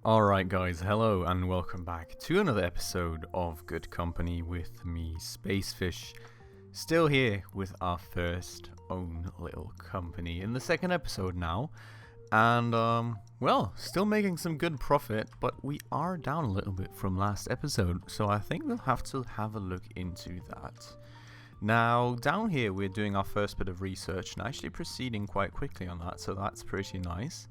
Alright guys, hello and welcome back to another episode of Good Company with me, Spacefish. Still here with our first own little company in the second episode now. And, well, still making some good profit, but we are down a little bit from last episode, so I think we'll have to have a look into that. Now, down here we're doing our first bit of research and actually proceeding quite quickly on that, so that's pretty nice.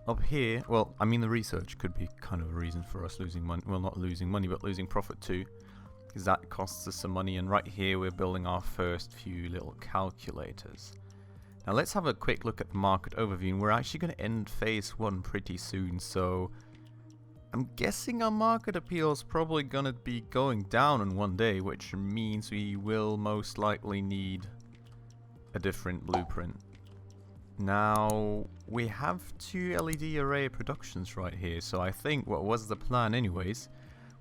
Up here, well, I mean the research could be kind of a reason for us losing money, well not losing money, but losing profit too, because that costs us some money, and right here we're building our first few little calculators. Now let's have a quick look at the market overview, and we're actually going to end phase 1 pretty soon, so I'm guessing our market appeal is probably going to be going down in one day, which means we will most likely need a different blueprint. Now, we have 2 LED array productions right here, so I think what was the plan anyways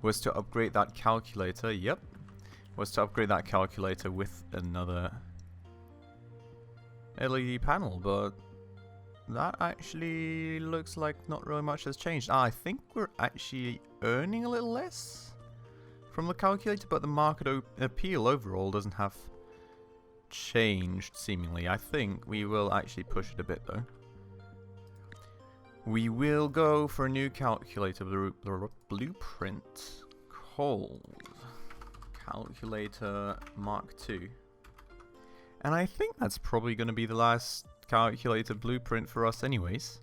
was to upgrade that calculator, was to upgrade that calculator with another LED panel, but that actually looks like not really much has changed. I think we're actually earning a little less from the calculator, but the market appeal overall doesn't have changed seemingly. I think we will actually push it a bit though. We will go for a new calculator blueprint called Calculator Mark II. And I think that's probably going to be the last calculator blueprint for us anyways.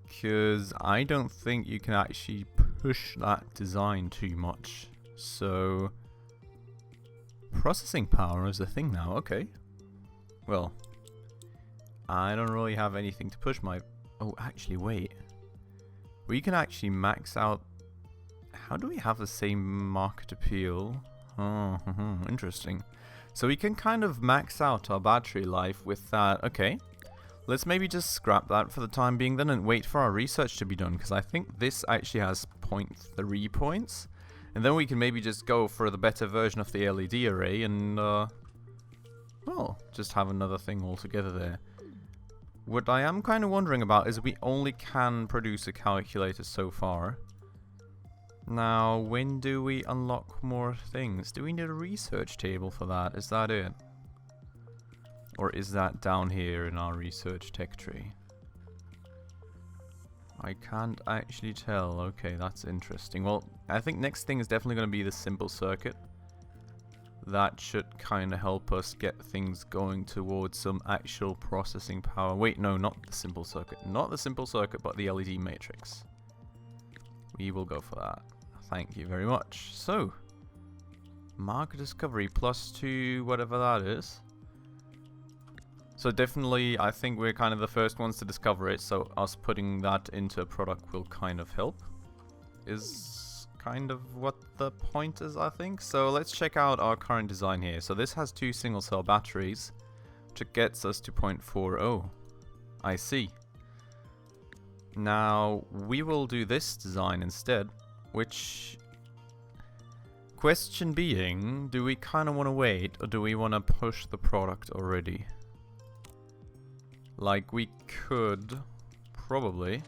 Because I don't think you can actually push that design too much. So processing power is a thing now, okay. Well, I don't really have anything to push my... Oh, actually, wait. We can actually max out... How do we have the same market appeal? Oh, interesting. So we can kind of max out our battery life with that. Okay, let's maybe just scrap that for the time being then and wait for our research to be done, because I think this actually has 0.3 points. And then we can maybe just go for the better version of the LED array and, well, just have another thing altogether there. What I am kind of wondering about is we only can produce a calculator so far. Now, when do we unlock more things? Do we need a research table for that? Is that it? Or is that down here in our research tech tree? I can't actually tell. Okay, that's interesting. Well, I think next thing is definitely going to be the simple circuit. That should kind of help us get things going towards some actual processing power. Wait, no, not the simple circuit. Not the simple circuit, but the LED matrix. We will go for that. Thank you very much. So, market discovery +2, whatever that is. So definitely, I think we're kind of the first ones to discover it, so us putting that into a product will kind of help. Is kind of what the point is, I think. So let's check out our current design here. So this has 2 single cell batteries, which gets us to 0.40. I see. Now, we will do this design instead, which... Question being, do we kind of want to wait, or do we want to push the product already? Like, we could probably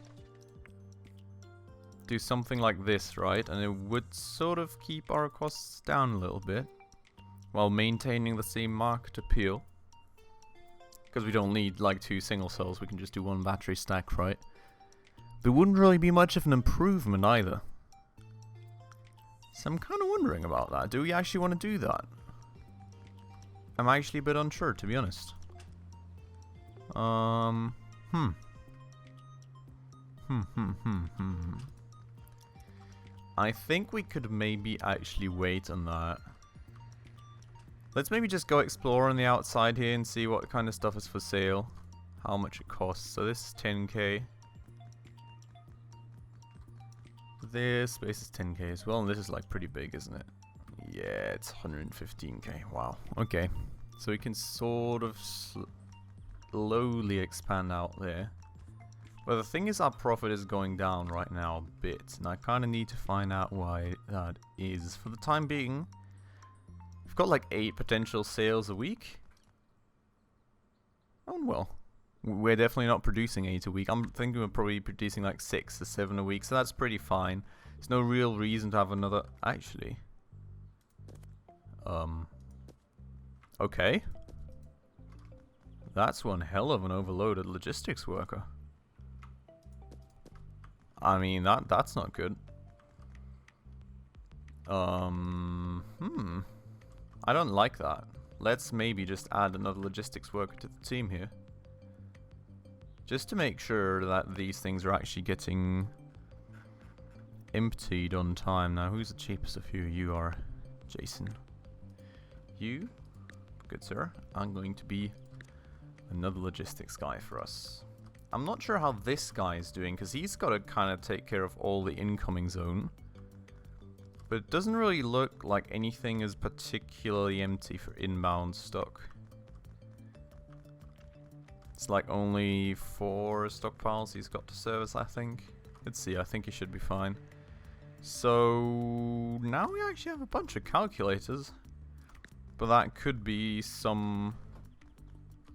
do something like this, right? And it would sort of keep our costs down a little bit while maintaining the same market appeal. Because we don't need like 2 single cells, we can just do 1 battery stack, right? There wouldn't really be much of an improvement either. So I'm kind of wondering about that. Do we actually want to do that? I'm actually a bit unsure, to be honest. I think we could maybe actually wait on that. Let's maybe just go explore on the outside here and see what kind of stuff is for sale. How much it costs. So this is 10k. This space is 10k as well, and this is like pretty big, isn't it? Yeah, it's 115k. Wow. Okay. So we can sort of slowly expand out there. But the thing is, our profit is going down right now a bit, and I kind of need to find out why that is. For the time being, we've got like 8 potential sales a week. Oh well, we're definitely not producing 8 a week. I'm thinking we're probably producing like 6 or 7 a week, so that's pretty fine. There's no real reason to have another... Actually... Okay. That's one hell of an overloaded logistics worker. I mean, that's not good. I don't like that. Let's maybe just add another logistics worker to the team here. Just to make sure that these things are actually getting emptied on time. Now, who's the cheapest of you? You are, Jason. You, good sir, I'm going to be another logistics guy for us. I'm not sure how this guy is doing, because he's got to kind of take care of all the incoming zone. But it doesn't really look like anything is particularly empty for inbound stock. It's like only 4 stockpiles he's got to service, I think. Let's see, I think he should be fine. So now we actually have a bunch of calculators. But that could be some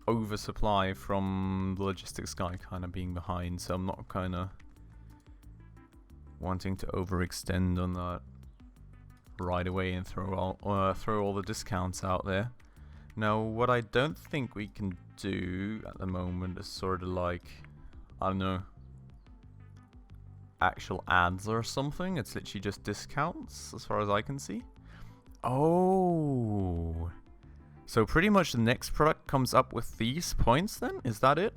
oversupply from the logistics guy kind of being behind, so I'm not kind of wanting to overextend on that right away and throw all the discounts out there. Now, what I don't think we can do at the moment is sort of like, I don't know, actual ads or something. It's literally just discounts as far as I can see. Oh, so pretty much the next product comes up with these points then? Is that it?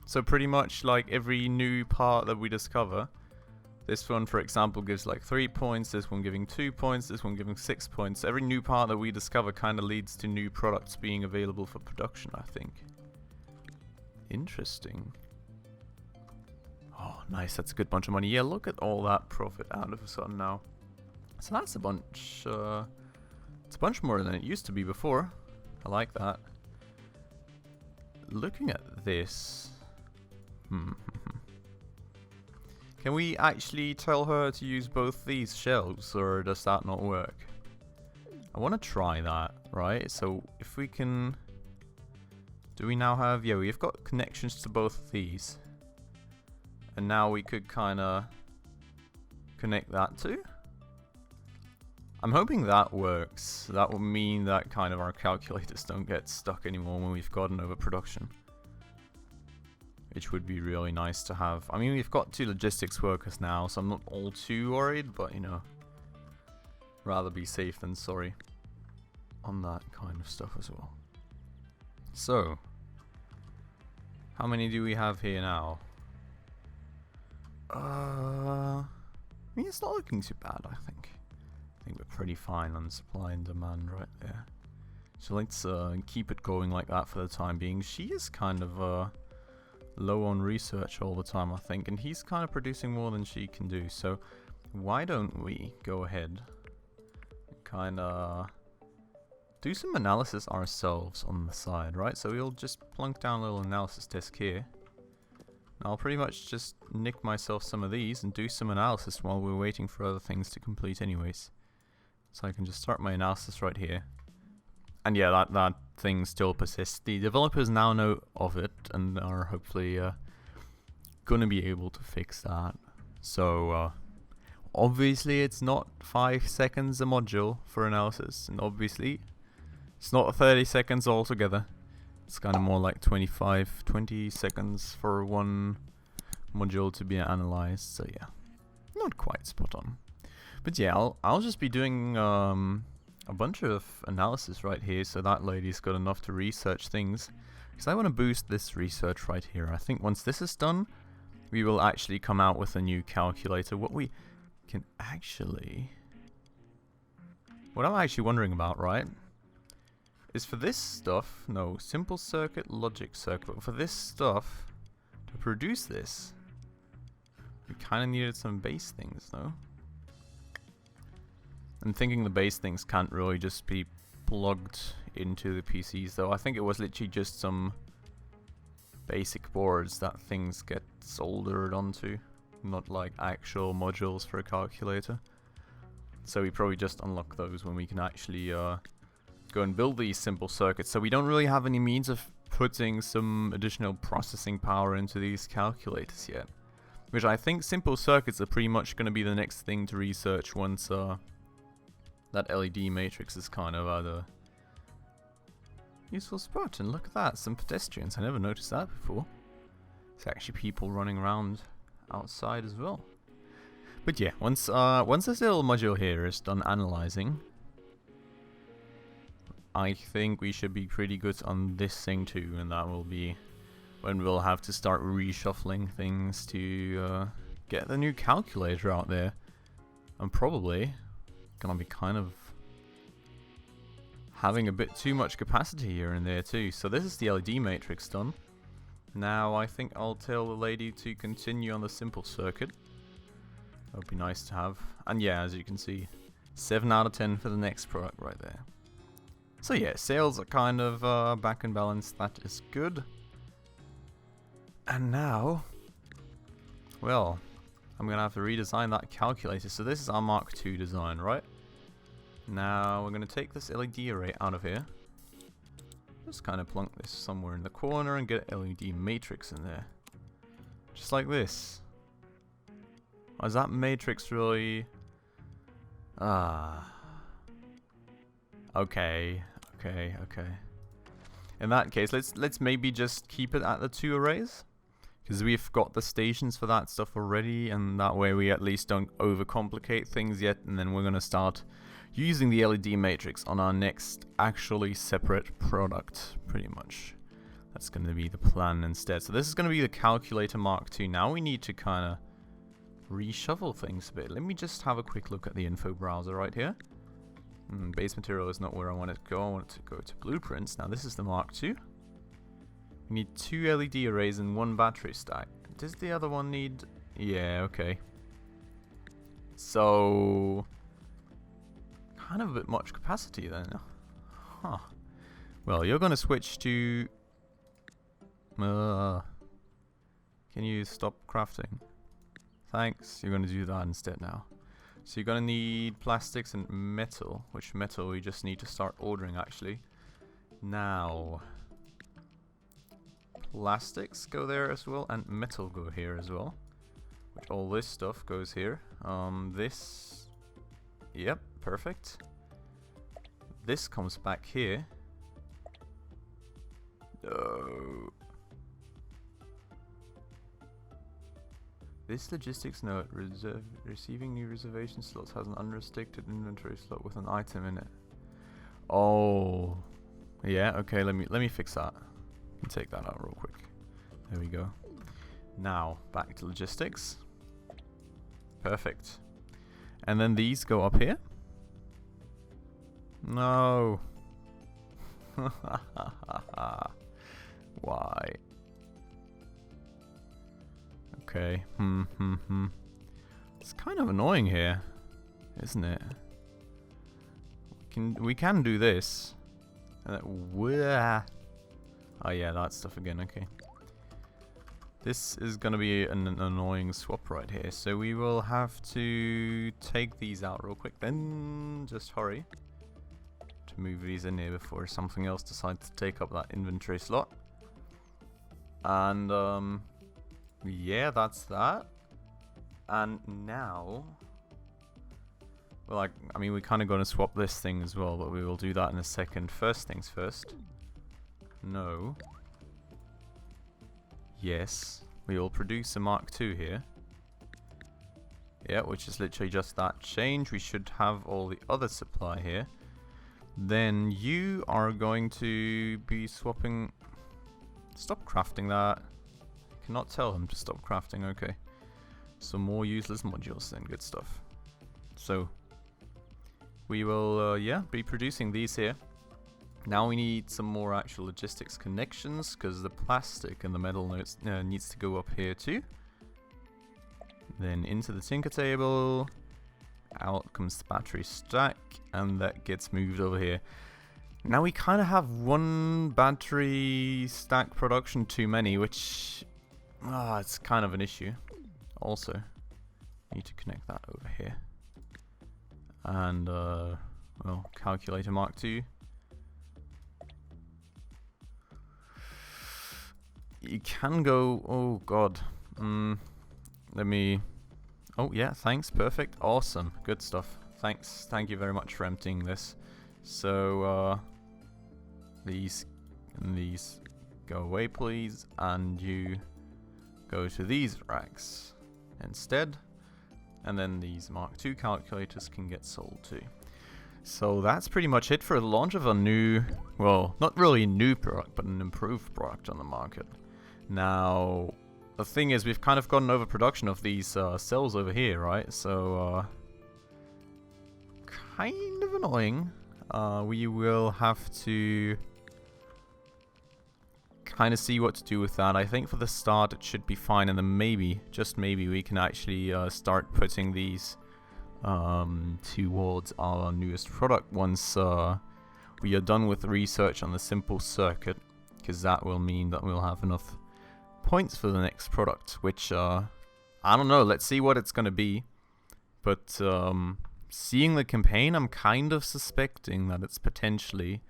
So pretty much like every new part that we discover, this one for example gives like 3 points, this one giving 2 points, this one giving 6 points. Every new part that we discover kind of leads to new products being available for production, I think. Interesting. Oh, nice, that's a good bunch of money. Yeah, look at all that profit out of a sudden now. So that's a bunch, it's a bunch more than it used to be before. I like that. Looking at this... Can we actually tell her to use both these shelves, or does that not work? I want to try that, right? So if we can... Do we now have... Yeah, we've got connections to both of these. And now we could kind of connect that too? I'm hoping that works. That will mean that kind of our calculators don't get stuck anymore when we've got an overproduction. Which would be really nice to have. I mean, we've got 2 logistics workers now, so I'm not all too worried, but you know, rather be safe than sorry on that kind of stuff as well. So, how many do we have here now? I mean, it's not looking too bad, I think. I think we're pretty fine on supply and demand right there. So let's keep it going like that for the time being. She is kind of low on research all the time, I think, and he's kind of producing more than she can do. So why don't we go ahead and kind of do some analysis ourselves on the side, right? So we'll just plunk down a little analysis desk here. I'll pretty much just nick myself some of these and do some analysis while we're waiting for other things to complete anyways. So I can just start my analysis right here. And yeah, that thing still persists. The developers now know of it and are hopefully going to be able to fix that. So obviously it's not 5 seconds a module for analysis, and obviously it's not 30 seconds altogether. It's kind of more like 20 seconds for one module to be analyzed. So yeah, not quite spot on. But yeah, I'll just be doing a bunch of analysis right here, so that lady's got enough to research things. Because I want to boost this research right here. I think once this is done, we will actually come out with a new calculator. What we can actually... What I'm actually wondering about, right, is for this stuff... No, simple circuit, logic circuit. But for this stuff, to produce this, we kind of needed some base things, though. I'm thinking the base things can't really just be plugged into the PCs, though. I think it was literally just some basic boards that things get soldered onto, not like actual modules for a calculator. So we probably just unlock those when we can actually go and build these simple circuits. So we don't really have any means of putting some additional processing power into these calculators yet. Which I think simple circuits are pretty much going to be the next thing to research once that LED matrix is kind of at a useful spot. And look at that, some pedestrians. I never noticed that before. There's actually people running around outside as well. But yeah, once this little module here is done analyzing, I think we should be pretty good on this thing too, and that will be when we'll have to start reshuffling things to get the new calculator out there. I'm probably gonna be kind of having a bit too much capacity here and there too. So this is the LED matrix done. Now I think I'll tell the lady to continue on the simple circuit. That would be nice to have. And yeah, as you can see, 7 out of 10 for the next product right there. So yeah, sales are kind of back in balance. That is good. And now, well, I'm going to have to redesign that calculator. So this is our Mark II design, right? Now we're going to take this LED array out of here. Just kind of plunk this somewhere in the corner and get an LED matrix in there. Just like this. Oh, is that matrix really... Okay. In that case, let's maybe just keep it at the 2 arrays. Because we've got the stations for that stuff already, and that way we at least don't overcomplicate things yet, and then we're going to start using the LED matrix on our next actually separate product, pretty much. That's going to be the plan instead. So this is going to be the calculator Mark II. Now we need to kind of reshuffle things a bit. Let me just have a quick look at the info browser right here. Base material is not where I want it to go. I want it to go to blueprints. Now this is the Mark II. We need 2 LED arrays and 1 battery stack. Does the other one need... Yeah, okay. So... kind of a bit much capacity then. Huh. Well, you're going to switch to... can you stop crafting? Thanks. You're going to do that instead now. So you're going to need plastics and metal. Which metal we just need to start ordering actually. Now... plastics go there as well, and metal go here as well. Which all this stuff goes here. This... Yep, perfect. This comes back here. No. This logistics note, receiving new reservation slots, has an unrestricted inventory slot with an item in it. Oh. Yeah, okay, let me fix that. Let me take that out real quick. There we go. Now, back to logistics. Perfect. And then these go up here. No. Why? Okay. It's kind of annoying here, isn't it? We can do this. Oh yeah, that stuff again. Okay. This is gonna be an annoying swap right here. So we will have to take these out real quick. Then just hurry to move these in here before something else decides to take up that inventory slot. And yeah, that's that. And now, well, I mean, we kind of got to swap this thing as well, but we will do that in a second. First things first. No. Yes. We will produce a Mark II here. Yeah, which is literally just that change. We should have all the other supply here. Then you are going to be swapping... Stop crafting that. Cannot tell him to stop crafting. Okay. Some more useless modules then. Good stuff. So, we will, yeah, be producing these here. Now we need some more actual logistics connections, because the plastic and the metal notes needs to go up here too. Then into the tinker table. Out comes the battery stack, and that gets moved over here. Now we kind of have one battery stack production too many, which it's kind of an issue. Also, need to connect that over here. And well, calculator Mark II. you can go... Oh, God. Let me... Oh, yeah, thanks. Perfect. Awesome. Good stuff. Thanks. Thank you very much for emptying this. So, these and these go away, please. And you go to these racks instead. And then these Mark II calculators can get sold too. So that's pretty much it for the launch of a new, well, not really a new product, but an improved product on the market. Now, the thing is, we've kind of got an overproduction of these cells over here, right? So, kind of annoying. We will have to kind of see what to do with that. I think for the start it should be fine, and then maybe, just maybe, we can actually start putting these towards our newest product once we are done with research on the simple circuit, because that will mean that we'll have enough points for the next product, which I don't know, let's see what it's gonna be. But seeing the campaign, I'm kind of suspecting that it's potentially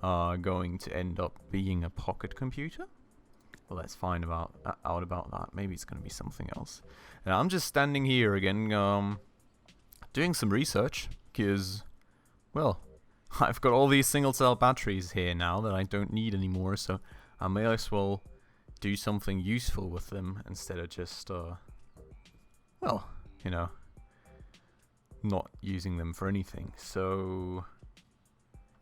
going to end up being a pocket computer. Well, let's find out about that. Maybe it's gonna be something else. And I'm just standing here again, doing some research, because, well, I've got all these single cell batteries here now that I don't need anymore, so I may as well do something useful with them instead of just, well, you know, not using them for anything. So,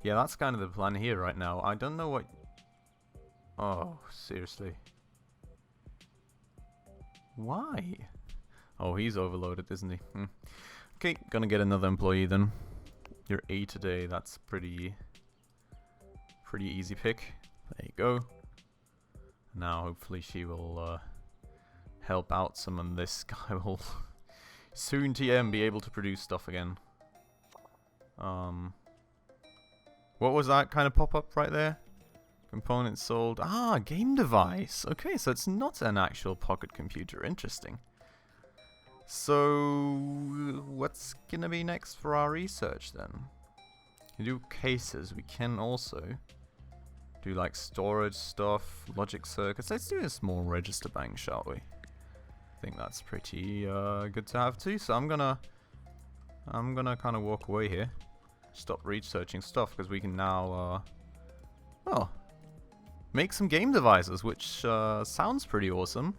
yeah, that's kind of the plan here right now. I don't know what... Oh, seriously. Why? Oh, he's overloaded, isn't he? Okay, gonna get another employee then. You're A today, that's pretty easy pick. There you go. Now hopefully she will help out some, and this guy will soon TM be able to produce stuff again. What was that kind of pop-up right there? Components sold. Ah, game device. Okay, so it's not an actual pocket computer. Interesting. So, what's gonna be next for our research then? We do cases. We can also do like storage stuff, logic circuits. Let's do a small register bank, shall we? I think that's pretty good to have too. So I'm gonna kind of walk away here, stop researching stuff, because we can now, well, make some game devices, which sounds pretty awesome.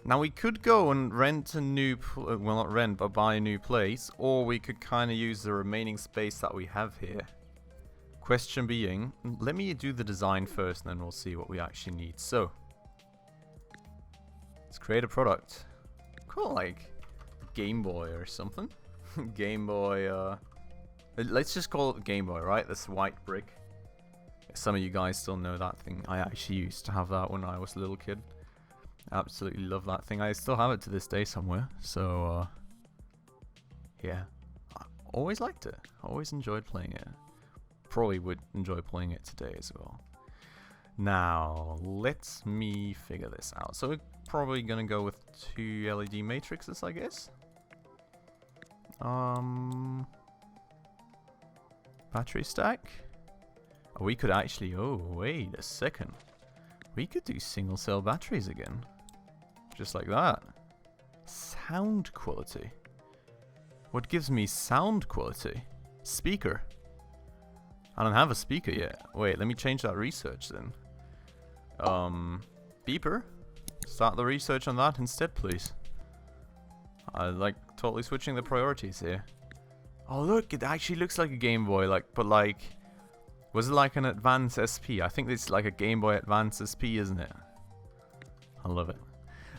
Now we could go and rent a new, well, not rent, but buy a new place, or we could kind of use the remaining space that we have here. Question being, let me do the design first, and then we'll see what we actually need. So, let's create a product. Cool, like Game Boy or something. Game Boy, let's just call it Game Boy, right? This white brick. Some of you guys still know that thing. I actually used to have that when I was a little kid. Absolutely love that thing. I still have it to this day somewhere. So, yeah. I always liked it. Always enjoyed playing it. Probably would enjoy playing it today as well. Now, let me figure this out. So we're probably gonna go with 2 LED matrices, I guess. Battery stack. Oh, we could actually... Oh, wait a second. We could do single cell batteries again. Just like that. Sound quality. What gives me sound quality? Speaker. I don't have a speaker yet. Wait, let me change that research then. Beeper. Start the research on that instead, please. I like totally switching the priorities here. Oh look, it actually looks like a Game Boy, like, but like, was it like an Advance SP? I think it's like a Game Boy Advance SP, isn't it? I love it.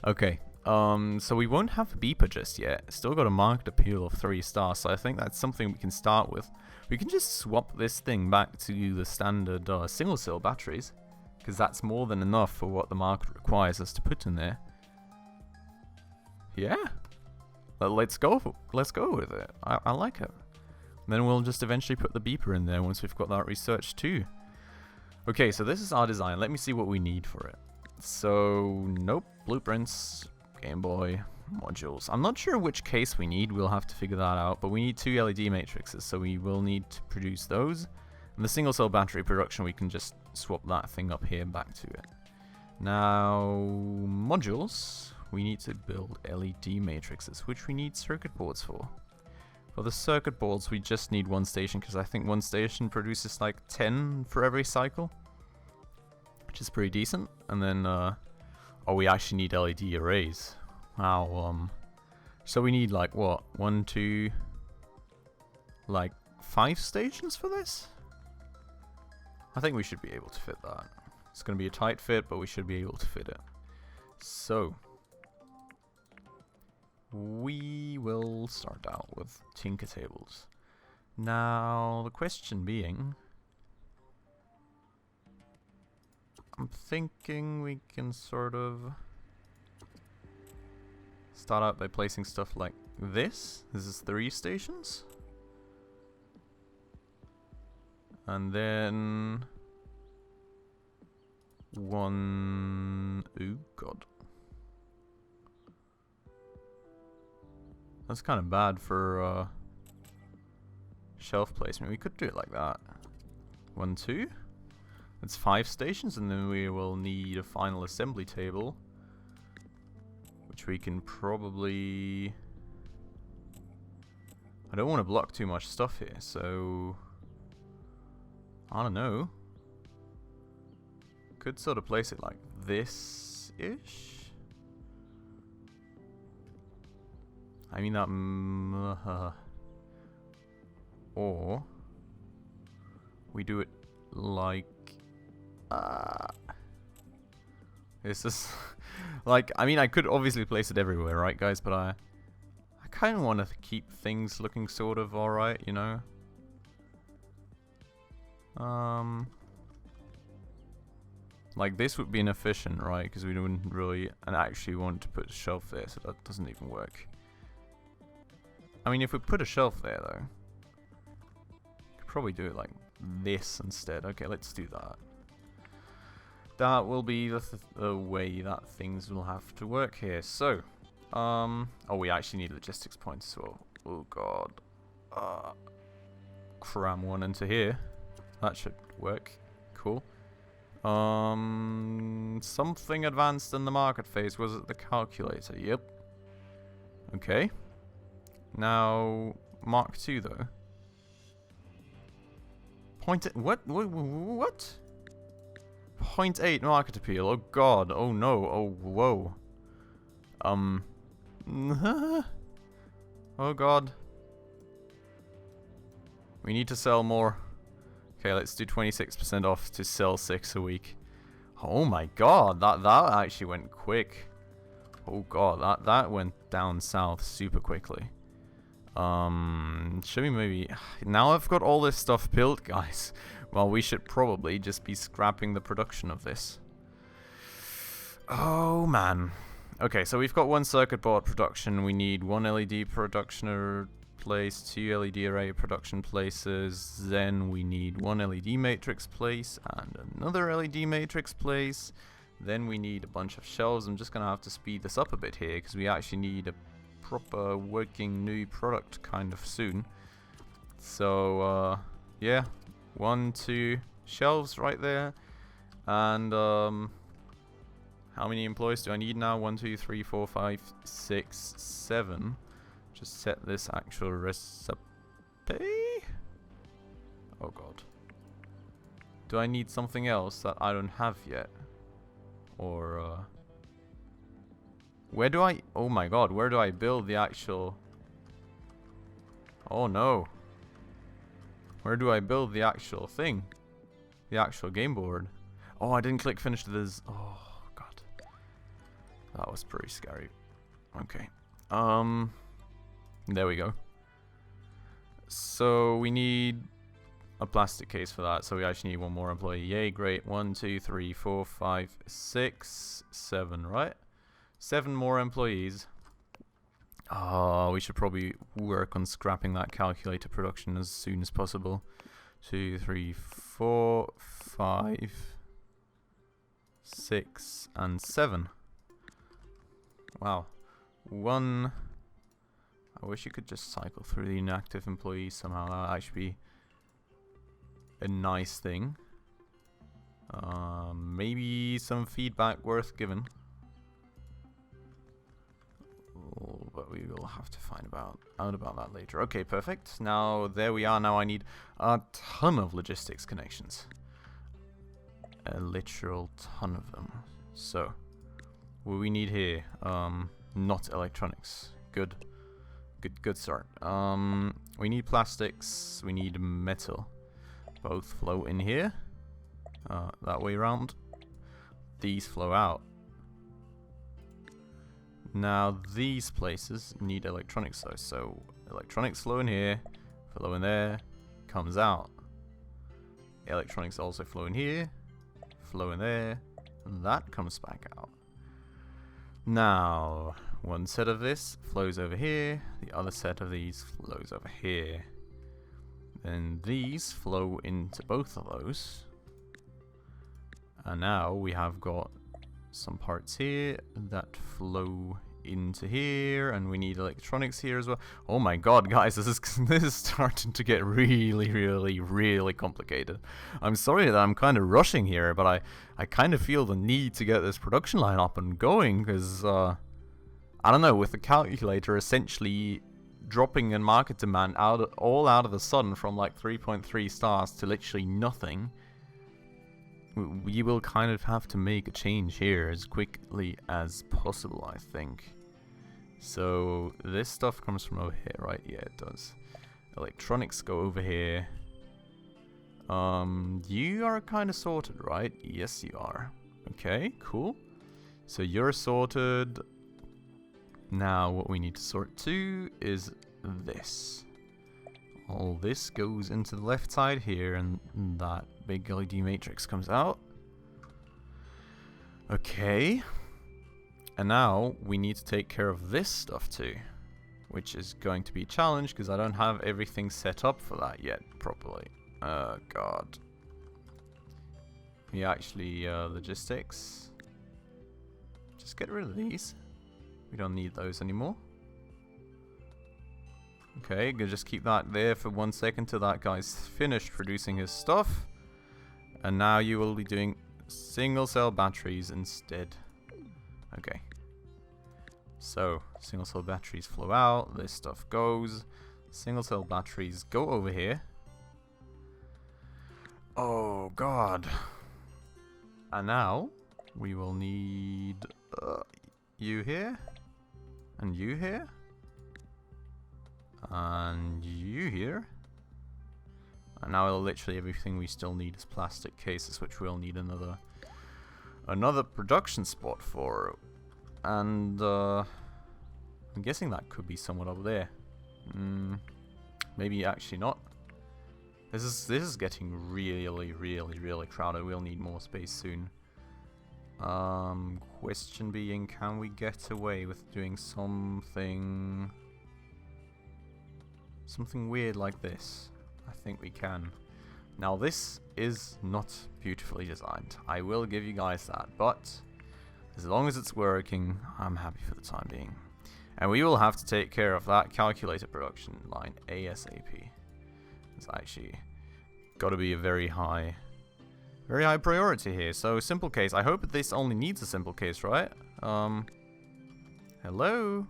Okay, so we won't have a beeper just yet. Still got a marked appeal of 3 stars, so I think that's something we can start with. We can just swap this thing back to the standard single cell batteries, because that's more than enough for what the market requires us to put in there. Yeah, let's go with it. I like it. And then we'll just eventually put the beeper in there once we've got that research too. Okay, so this is our design. Let me see what we need for it. So, nope, blueprints, Game Boy, modules. I'm not sure which case we need. We'll have to figure that out. But we need 2 LED matrices, so we will need to produce those. And the single cell battery production, we can just swap that thing up here back to it. Now, modules. We need to build LED matrices, which we need circuit boards for. For the circuit boards, we just need one station, because I think one station produces like 10 for every cycle, which is pretty decent. And then, oh, we actually need LED arrays. Wow, so we need like, what, 1, 2, like 5 stations for this? I think we should be able to fit that. It's going to be a tight fit, but we should be able to fit it. So, we will start out with Tinker tables. Now, the question being, I'm thinking we can sort of start out by placing stuff like this. This is 3 stations. And then 1... oh god. That's kind of bad for shelf placement. We could do it like that. 1, 2. That's 5 stations, and then we will need a final assembly table, which we can probably... I don't want to block too much stuff here, so... I don't know. Could sort of place it like this-ish? I mean that... or... we do it like... this is... like, I mean, I could obviously place it everywhere, right, guys? But I kind of want to keep things looking sort of alright, you know? Like this would be inefficient, right? Because we wouldn't really and actually want to put a shelf there, so that doesn't even work. I mean, if we put a shelf there, though, could probably do it like this instead. Okay, let's do that. That will be the way that things will have to work here. So, oh, we actually need logistics points as well. Oh god. Cram one into here. That should work. Cool. Something advanced in the market phase. Was it the calculator? Yep. Okay. Now, Mark 2 though. What? 0.8 market appeal. Oh god. Oh no. Oh whoa. Oh god. We need to sell more. Okay, let's do 26% off to sell 6 a week. Oh my god, that actually went quick. Oh god, that went down south super quickly. Should we maybe... now I've got all this stuff built, guys. Well, we should probably just be scrapping the production of this. Oh man. Okay, so we've got 1 circuit board production. We need 1 LED production place, 2 LED array production places, then we need 1 LED matrix place and another LED matrix place, then we need a bunch of shelves. I'm just gonna have to speed this up a bit here because we actually need a proper working new product kind of soon. So yeah, 1, 2 shelves right there, and how many employees do I need now? 1, 2, 3, 4, 5, 6, 7. Just set this actual recipe. Oh god. Do I need something else that I don't have yet? Or where do I... oh my god, where do I build the actual... oh no. Where do I build the actual thing? The actual game board. Oh, I didn't click finish this. Oh god. That was pretty scary. Okay. There we go. So we need a plastic case for that. So we actually need 1 more employee. Yay, great. 1, 2, 3, 4, 5, 6, 7, right? 7 more employees. Oh, we should probably work on scrapping that calculator production as soon as possible. 2, 3, 4, 5, 6, and 7. Wow. 1... I wish you could just cycle through the inactive employees somehow. That would actually be a nice thing. Maybe some feedback worth giving. Oh, but we will have to find out about that later. Okay, perfect. Now, there we are. Now I need a ton of logistics connections. A literal ton of them. So, what we need here? Not electronics. Good start. We need plastics. We need metal. Both flow in here. That way around. These flow out. Now these places need electronics though, so electronics flow in here, flow in there, comes out. Electronics also flow in here, flow in there, and that comes back out. Now, one set of this flows over here, the other set of these flows over here. Then these flow into both of those. And now we have got some parts here that flow into here, and we need electronics here as well. Oh my god, guys, this is starting to get really complicated. I'm sorry that I'm kind of rushing here, but I kind of feel the need to get this production line up and going, because I don't know, with the calculator essentially dropping in market demand all out of the sudden from like 3.3 stars to literally nothing, we will kind of have to make a change here as quickly as possible, I think. So this stuff comes from over here, right? Yeah, it does. Electronics go over here. You are kind of sorted, right? Yes, you are. Okay, cool. So you're sorted. Now what we need to sort to is this. All this goes into the left side here, and that big LED matrix comes out. Okay. And now we need to take care of this stuff too, which is going to be a challenge because I don't have everything set up for that yet properly. Oh god. We actually, logistics. Just get rid of these. We don't need those anymore. Okay, gonna just keep that there for 1 second till that guy's finished producing his stuff. And now you will be doing single cell batteries instead. Okay. So, single cell batteries flow out, this stuff goes. Single cell batteries go over here. Oh god. And now, we will need you here. And you here. And you here. And now literally everything we still need is plastic cases, which we'll need another production spot for. And I'm guessing that could be somewhat over there. Maybe actually not. This is getting really crowded. We'll need more space soon. Question being, can we get away with doing something weird like this? I think we can. Now this is not beautifully designed. I will give you guys that, but as long as it's working, I'm happy for the time being. And we will have to take care of that calculator production line ASAP. It's actually got to be a very high priority here. So simple case. I hope this only needs a simple case, right? Hello?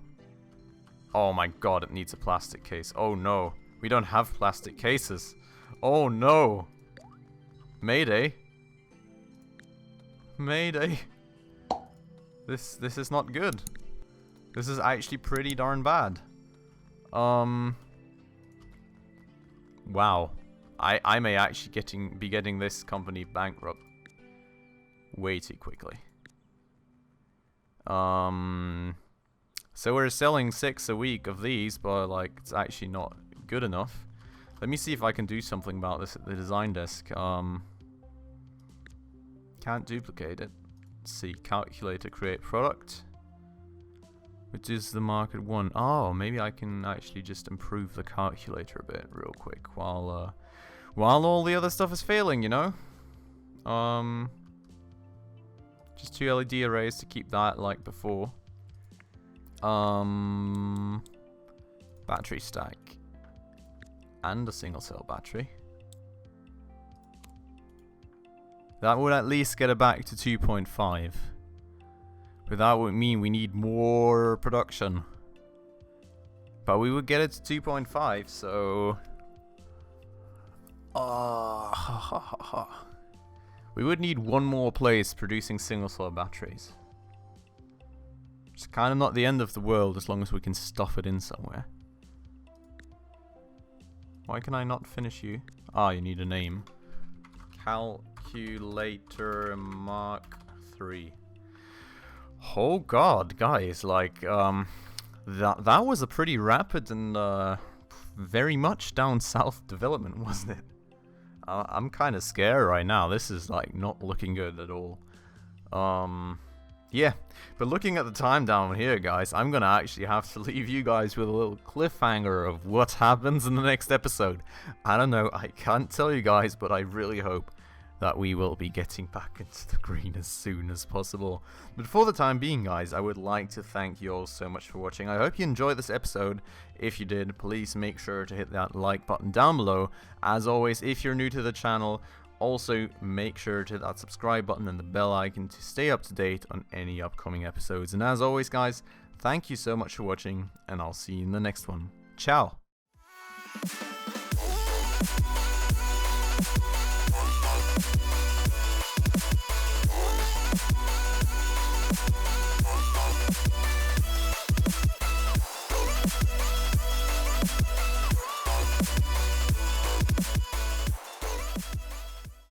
Oh my god, it needs a plastic case. Oh no, we don't have plastic cases. Oh no. Mayday. Mayday. This is not good. This is actually pretty darn bad. Wow. I may actually be getting this company bankrupt way too quickly. So we're selling 6 a week of these, but like it's actually not good enough. Let me see if I can do something about this at the design desk. Can't duplicate it. Let's see, calculator, create product. Which is the market one. Oh, maybe I can actually just improve the calculator a bit real quick while all the other stuff is failing, you know? Just 2 LED arrays to keep that like before. Battery stack. And a single cell battery. That would at least get it back to 2.5. But that would mean we need more production. But we would get it to 2.5, so... we would need one more place producing single cell batteries. It's kind of not the end of the world as long as we can stuff it in somewhere. Why can I not finish you? Ah, you need a name. Calculator Mark 3. Oh god, guys, like, that was a pretty rapid and, very much down south development, wasn't it? I'm kind of scared right now. This is, like, not looking good at all. Yeah, but looking at the time down here, guys, I'm gonna actually have to leave you guys with a little cliffhanger of what happens in the next episode. I don't know, I can't tell you guys, but I really hope that we will be getting back into the green as soon as possible. But for the time being, guys, I would like to thank you all so much for watching. I hope you enjoyed this episode. If you did, please make sure to hit that like button down below. As always, if you're new to the channel, also make sure to hit that subscribe button and the bell icon to stay up to date on any upcoming episodes. And as always, guys, thank you so much for watching, and I'll see you in the next one. Ciao!